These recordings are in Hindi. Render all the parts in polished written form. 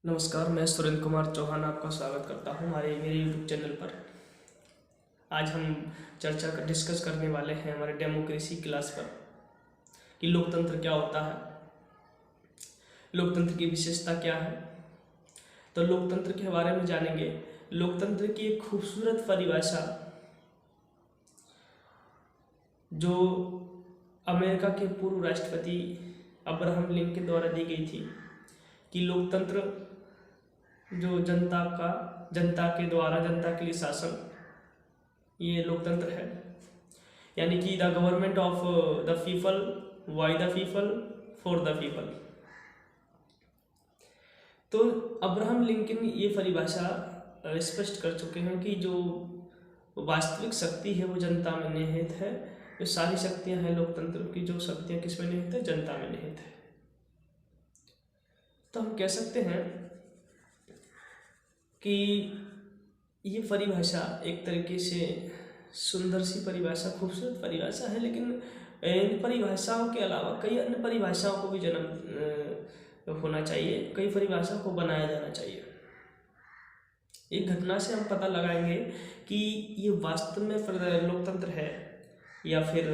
नमस्कार, मैं सुरेंद्र कुमार चौहान आपका स्वागत करता हूं मेरे यूट्यूब चैनल पर। आज हम डिस्कस करने वाले हैं हमारे डेमोक्रेसी क्लास पर कि लोकतंत्र क्या होता है, लोकतंत्र की विशेषता क्या है। तो लोकतंत्र के बारे में जानेंगे। लोकतंत्र की एक खूबसूरत परिभाषा जो अमेरिका के पूर्व राष्ट्रपति अब्राहम लिंकन द्वारा दी गई थी कि लोकतंत्र जो जनता के द्वारा जनता के लिए शासन, ये लोकतंत्र है। यानी कि the government of the people, by the people, for the people. तो अब्राहम लिंकन ये परिभाषा स्पष्ट कर चुके हैं कि जो वास्तविक शक्ति है वो जनता में निहित है। जो सारी शक्तियां हैं लोकतंत्र की, जो शक्तियां किस में निहित है? जनता में निहित है। तो हम कह सकते हैं कि ये परिभाषा एक तरीके से सुंदर सी परिभाषा, खूबसूरत परिभाषा है, लेकिन इन परिभाषाओं के अलावा कई अन्य परिभाषाओं को भी जन्म होना चाहिए, कई परिभाषाओं को बनाया जाना चाहिए। एक घटना से हम पता लगाएंगे कि ये वास्तव में लोकतंत्र है या फिर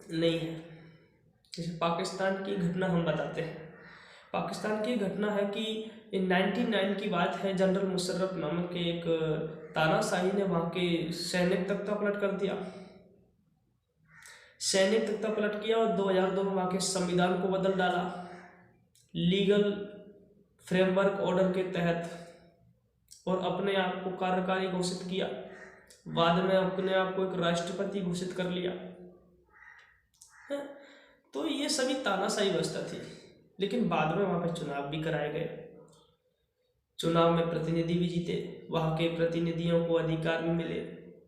नहीं है। जैसे पाकिस्तान की घटना हम बताते हैं। पाकिस्तान की घटना है कि 1999 की बात है। जनरल मुशर्रफ नामक के एक तानाशाही ने वहाँ के सैनिक तख्ता पलट कर दिया। सैनिक तख्ता पलट किया और 2002 में वहाँ के संविधान को बदल डाला लीगल फ्रेमवर्क ऑर्डर के तहत, और अपने आप को कार्यकारी घोषित किया। बाद में अपने आप को एक राष्ट्रपति घोषित कर लिया। तो ये सभी तानाशाही व्यवस्था थी, लेकिन बाद में वहाँ पर चुनाव भी कराए गए। चुनाव में प्रतिनिधि भी जीते, वहाँ के प्रतिनिधियों को अधिकार भी मिले,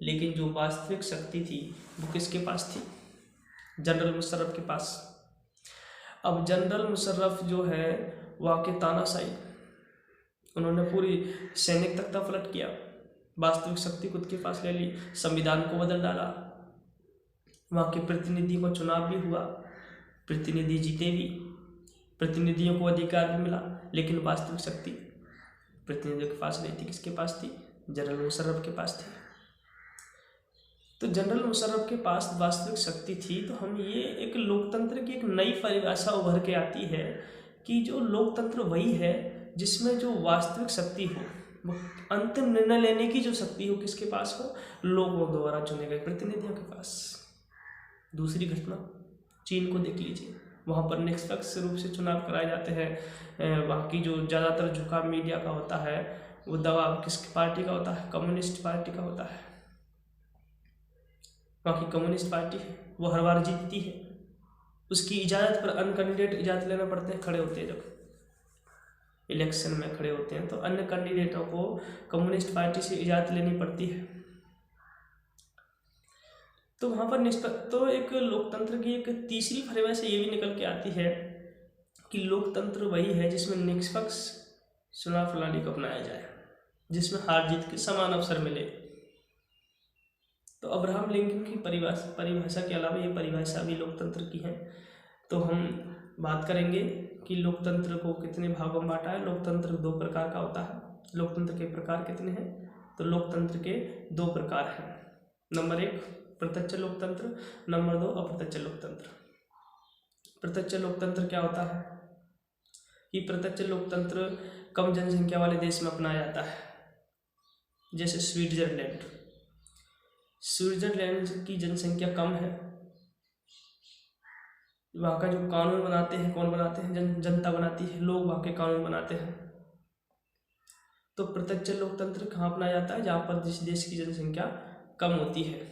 लेकिन जो वास्तविक शक्ति थी वो किसके पास थी? जनरल मुशर्रफ के पास। अब जनरल मुशर्रफ जो है वहाँ के तानाशाही, उन्होंने पूरी सैनिक तख्ता पलट किया, वास्तविक शक्ति खुद के पास ले ली, संविधान को बदल डाला। वहाँ के प्रतिनिधि को चुनाव भी हुआ, प्रतिनिधि जीते भी, प्रतिनिधियों को अधिकार भी मिला, लेकिन वास्तविक शक्ति प्रतिनिधियों के पास नहीं थी। किसके पास थी? जनरल मुशर्रफ के पास थी। तो जनरल मुशर्रफ के पास वास्तविक शक्ति थी। तो हम ये एक लोकतंत्र की एक नई परिभाषा उभर के आती है कि जो लोकतंत्र वही है जिसमें जो वास्तविक शक्ति हो, वो अंतिम निर्णय लेने की जो शक्ति हो किसके पास हो? लोगों द्वारा चुने गए प्रतिनिधियों के पास। दूसरी घटना चीन को देख लीजिए। वहाँ पर निष्पक्ष रूप से चुनाव कराए जाते हैं। वहाँ की जो ज़्यादातर झुकाव मीडिया का होता है, वो दबाव किस पार्टी का होता है? कम्युनिस्ट पार्टी का होता है। वहाँ की कम्युनिस्ट पार्टी है, वो हर बार जीतती है। उसकी इजाज़त पर अन्य कैंडिडेट इजाज़त लेना पड़ते हैं, खड़े होते हैं। जब इलेक्शन में खड़े होते हैं तो अन्य कैंडिडेटों को कम्युनिस्ट पार्टी से इजाज़त लेनी पड़ती है। तो वहाँ पर तो एक लोकतंत्र की एक तीसरी परिभाषा ये भी निकल के आती है कि लोकतंत्र वही है जिसमें निष्पक्ष चुनाव प्रणाली को अपनाया जाए, जिसमें हार जीत के समान अवसर मिले। तो अब्राहम लिंकन की परिभाषा के अलावा ये परिभाषा भी लोकतंत्र की है। तो हम बात करेंगे कि लोकतंत्र को कितने भागों में बांटा है। लोकतंत्र 2 प्रकार का होता है। लोकतंत्र के प्रकार कितने हैं? तो लोकतंत्र के 2 प्रकार हैं। नंबर 1 प्रत्यक्ष लोकतंत्र, नंबर 2 अप्रत्यक्ष लोकतंत्र। प्रत्यक्ष लोकतंत्र क्या होता है? कि प्रत्यक्ष लोकतंत्र कम जनसंख्या वाले देश में अपनाया जाता है, जैसे स्विट्जरलैंड। स्विट्जरलैंड की जनसंख्या कम है। वहाँ का जो कानून बनाते हैं, कौन बनाते हैं? जनता बनाती है, लोग वहाँ के कानून बनाते हैं। तो प्रत्यक्ष लोकतंत्र कहाँ अपनाया जाता है? जहाँ पर जिस देश की जनसंख्या कम होती है,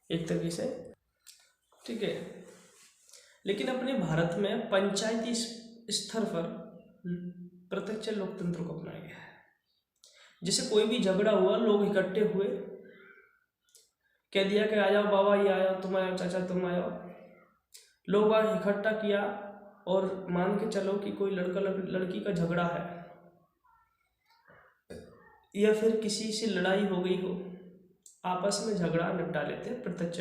एक तरीके से। ठीक है। लेकिन अपने भारत में पंचायती स्तर पर प्रत्यक्ष लोकतंत्र को अपनाया गया है। जैसे कोई भी झगड़ा हुआ, लोग इकट्ठे हुए, कह दिया कि आ जाओ बाबा, ये आया, तुम आयो, चाचा तुम आयो। लोग वहाँ इकट्ठा किया, और मान के चलो कि कोई लड़का लड़की का झगड़ा है या फिर किसी से लड़ाई हो गई हो, आपस में झगड़ा निपटा लेते हैं प्रत्यक्ष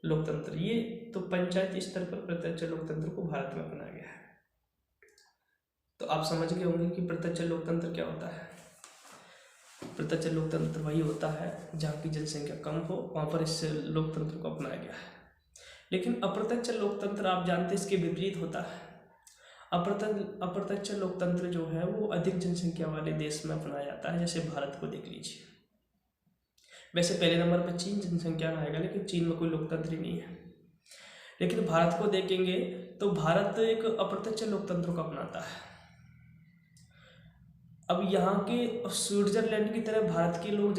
लोकतंत्र। ये तो पंचायती स्तर पर प्रत्यक्ष लोकतंत्र को भारत में अपनाया गया है। तो आप समझ गए होंगे कि प्रत्यक्ष लोकतंत्र क्या होता है। प्रत्यक्ष लोकतंत्र वही होता है जहाँ की जनसंख्या कम हो, वहाँ पर इस लोकतंत्र को अपनाया गया है। लेकिन अप्रत्यक्ष लोकतंत्र आप जानते हैं इसके विपरीत होता है। अप्रत्यक्ष लोकतंत्र जो है वो अधिक जनसंख्या वाले देश में अपनाया जाता है, जैसे भारत को देख लीजिए। वैसे पहले नंबर पर चीन जनसंख्या में आएगा, लेकिन चीन में कोई लोकतंत्र ही नहीं है। लेकिन भारत को देखेंगे तो भारत एक अप्रत्यक्ष लोकतंत्र को अपनाता है। अब यहाँ के स्विट्जरलैंड की तरह भारत के लोग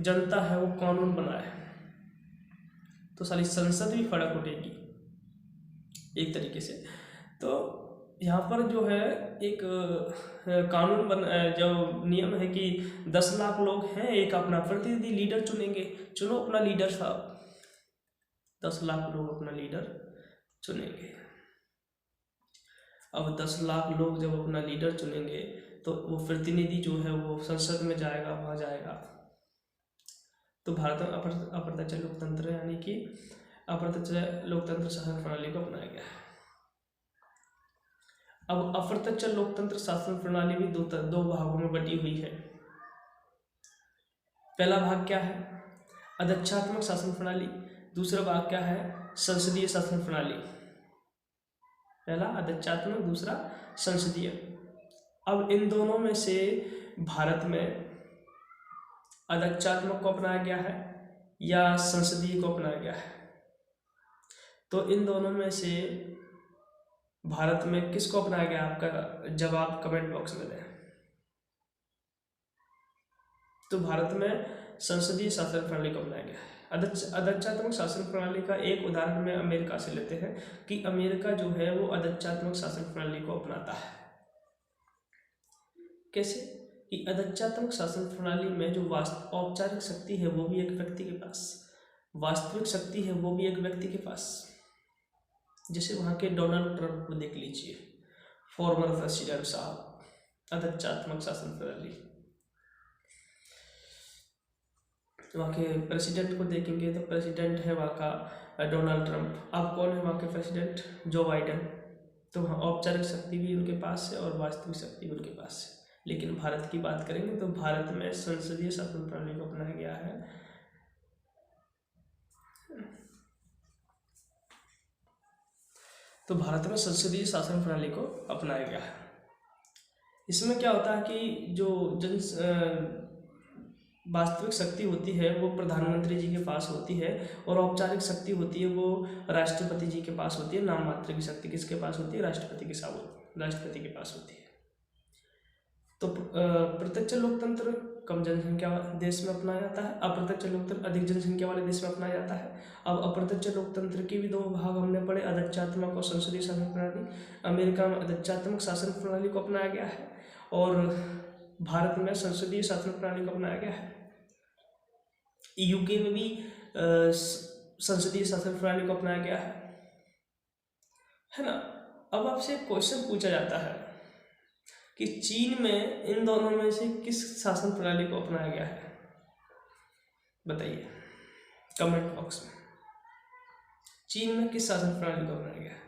जनता है वो कानून बनाए, तो सारी संसद भी फड़क उठेगी एक तरीके से। तो यहाँ पर जो है एक कानून जो नियम है कि 10 लाख लोग हैं, एक अपना प्रतिनिधि लीडर चुनेंगे। चुनो अपना लीडर साहब, 10 लाख लोग अपना लीडर चुनेंगे। अब 10 लाख लोग जब अपना लीडर चुनेंगे तो वो प्रतिनिधि जो है वो संसद में जाएगा, वहाँ जाएगा। तो भारत में अप्रत्यक्ष लोकतंत्र यानी कि अप्रत्यक्ष लोकतंत्र शासन प्रणाली को अपनाया गया है। अब अप्रत्यक्ष लोकतंत्र शासन प्रणाली भी दो भागों में बटी हुई है। पहला भाग क्या है? अध्यक्षात्मक शासन प्रणाली। दूसरा भाग क्या है? संसदीय शासन प्रणाली। पहला अध्यक्षात्मक, दूसरा संसदीय। अब इन दोनों में से भारत में अध्यक्षात्मक को अपनाया गया है या संसदीय को अपनाया गया है? तो इन दोनों में से भारत में किसको अपनाया गया? आपका जवाब कमेंट बॉक्स में दें। तो भारत में संसदीय शासन प्रणाली को अपनाया गया है। अध्यक्षात्मक शासन प्रणाली का एक उदाहरण में अमेरिका से लेते हैं कि अमेरिका जो है वो अध्यक्षात्मक शासन प्रणाली को अपनाता है। कैसे? कि अध्यक्षात्मक शासन प्रणाली में जो औपचारिक शक्ति है वो भी एक व्यक्ति के पास, वास्तविक शक्ति है वो भी एक व्यक्ति के पास। जैसे वहाँ के डोनाल्ड ट्रंप को देख लीजिए, फॉर्मर प्रेसिडेंट साहब, अध्यक्षात्मक शासन प्रणाली। वहाँ के प्रेसिडेंट को देखेंगे तो प्रेसिडेंट है वहाँ का डोनाल्ड ट्रंप। अब कौन है वहाँ के प्रेसिडेंट? Joe Biden. तो वहाँ औपचारिक शक्ति भी उनके पास है और वास्तविक शक्ति भी उनके पास है। लेकिन भारत की बात करेंगे तो भारत में संसदीय शासन प्रणाली को अपनाया गया है। तो भारत में संसदीय शासन प्रणाली को अपनाया गया है। इसमें क्या होता है कि जो वास्तविक शक्ति होती है वो प्रधानमंत्री जी के पास होती है और औपचारिक शक्ति होती है वो राष्ट्रपति जी के पास होती है। नाम मात्र की शक्ति किसके पास होती है? राष्ट्रपति के पास होती है। तो प्रत्यक्ष लोकतंत्र कम जनसंख्या देश में अपनाया जाता है, अप्रत्यक्ष लोकतंत्र अधिक जनसंख्या वाले देश में अपनाया जाता है। अब अप्रत्यक्ष लोकतंत्र के भी दो भाग हमने पढ़े, अध्यक्षात्मक और संसदीय शासन प्रणाली। अमेरिका में अध्यक्षात्मक शासन प्रणाली को अपनाया गया है और भारत में संसदीय शासन प्रणाली को अपनाया गया है। यूके में भी संसदीय शासन प्रणाली को अपनाया गया है ना। अब आपसे एक क्वेश्चन पूछा जाता है कि चीन में इन दोनों में से किस शासन प्रणाली को अपनाया गया है? बताइए कमेंट बॉक्स में। चीन में किस शासन प्रणाली को अपनाया गया है?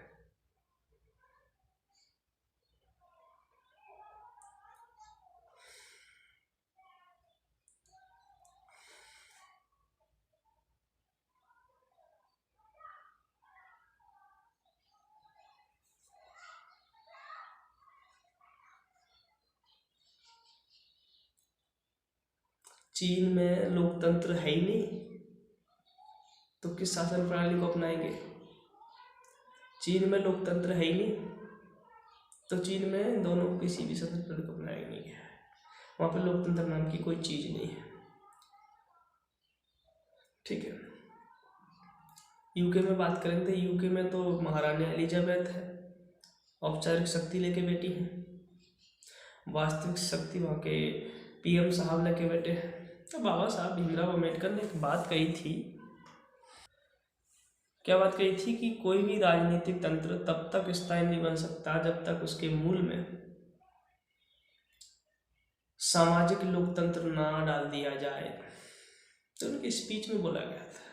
चीन में लोकतंत्र है ही नहीं, तो किस शासन प्रणाली को अपनाएंगे? चीन में लोकतंत्र है ही नहीं, तो चीन में दोनों किसी भी शासन प्रणाली को अपनाया नहीं है। वहाँ पर लोकतंत्र नाम की कोई चीज नहीं है। ठीक है। यूके में बात करेंगे तो यूके में तो महारानी एलिजाबेथ है, औपचारिक शक्ति लेके बैठी है। वास्तविक शक्ति वहाँ के पीएम साहब लेके बैठे हैं। तो बाबा साहब भीमराव अम्बेडकर ने एक बात कही थी। क्या बात कही थी? कि कोई भी राजनीतिक तंत्र तब तक स्थायी नहीं बन सकता जब तक उसके मूल में सामाजिक लोकतंत्र ना डाल दिया जाए। तो उनकी स्पीच में बोला गया था।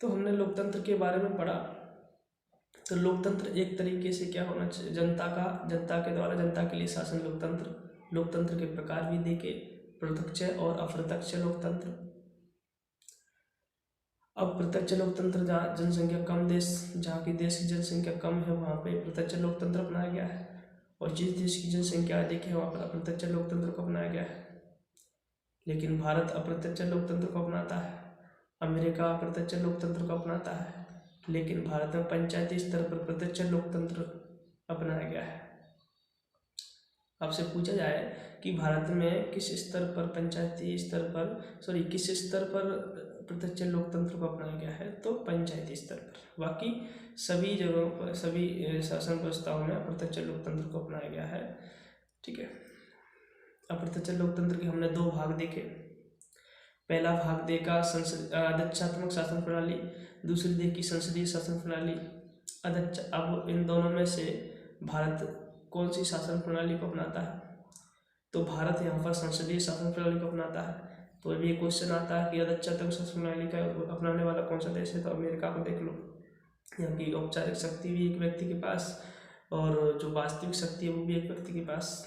तो हमने लोकतंत्र के बारे में पढ़ा तो लोकतंत्र एक तरीके से क्या होना चाहिए, जनता के द्वारा जनता के लिए शासन लोकतंत्र। लोकतंत्र के प्रकार भी देखे, प्रत्यक्ष और अप्रत्यक्ष लोकतंत्र। अब प्रत्यक्ष लोकतंत्र जहाँ जनसंख्या कम देश, जहाँ की देश की जनसंख्या कम है वहाँ पे प्रत्यक्ष लोकतंत्र अपनाया गया है, और जिस देश की जनसंख्या अधिक है वहाँ पर अप्रत्यक्ष लोकतंत्र को अपनाया गया है। लेकिन भारत अप्रत्यक्ष लोकतंत्र को अपनाता है, अमेरिका अप्रत्यक्ष लोकतंत्र को अपनाता है, लेकिन भारत में पंचायती स्तर पर प्रत्यक्ष लोकतंत्र अपनाया गया है। आपसे पूछा जाए कि भारत में किस स्तर पर किस स्तर पर प्रत्यक्ष लोकतंत्र को अपनाया गया है, तो पंचायती स्तर पर। बाकी सभी जगहों पर, सभी शासन व्यवस्थाओं में अप्रत्यक्ष लोकतंत्र को अपनाया गया है। ठीक है, अप्रत्यक्ष लोकतंत्र के हमने 2 भाग देखे। पहला भाग देखा अध्यक्षात्मक शासन प्रणाली, दूसरी देखी संसदीय शासन प्रणाली। अब इन दोनों में से भारत कौन सी शासन प्रणाली को अपनाता है, तो भारत यहाँ पर संसदीय शासन प्रणाली को अपनाता है। तो अभी ये क्वेश्चन आता है कि अध्यक्षात्मक शासन प्रणाली का अपनाने वाला कौन सा देश है, तो अमेरिका को देख लो। यहाँ की औपचारिक शक्ति भी एक व्यक्ति के पास, और जो वास्तविक शक्ति है वो भी एक व्यक्ति के पास।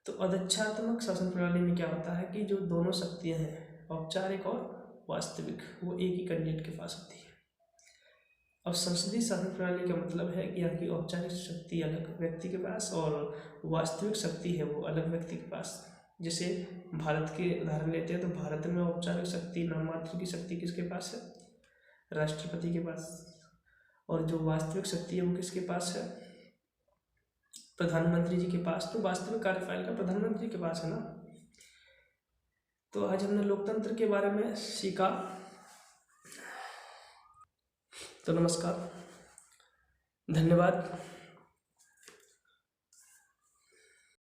तो अध्यक्षात्मक शासन प्रणाली में क्या होता है कि जो दोनों शक्तियाँ हैं, औपचारिक और वास्तविक, वो एक ही कैंडिडेट के पास होती है। अब संसदीय शासन प्रणाली का मतलब है कि यहाँ की औपचारिक शक्ति अलग व्यक्ति के पास और वास्तविक शक्ति है वो अलग व्यक्ति के पास। जैसे भारत के उदाहरण लेते हैं तो भारत में औपचारिक शक्ति, नाम मात्र की शक्ति किसके पास है, राष्ट्रपति के पास, और जो वास्तविक शक्ति है वो किसके पास है, प्रधानमंत्री जी के पास। तो वास्तविक कार्यफल का प्रधानमंत्री के पास है ना। तो आज हमने लोकतंत्र के बारे में सीखा। तो नमस्कार, धन्यवाद।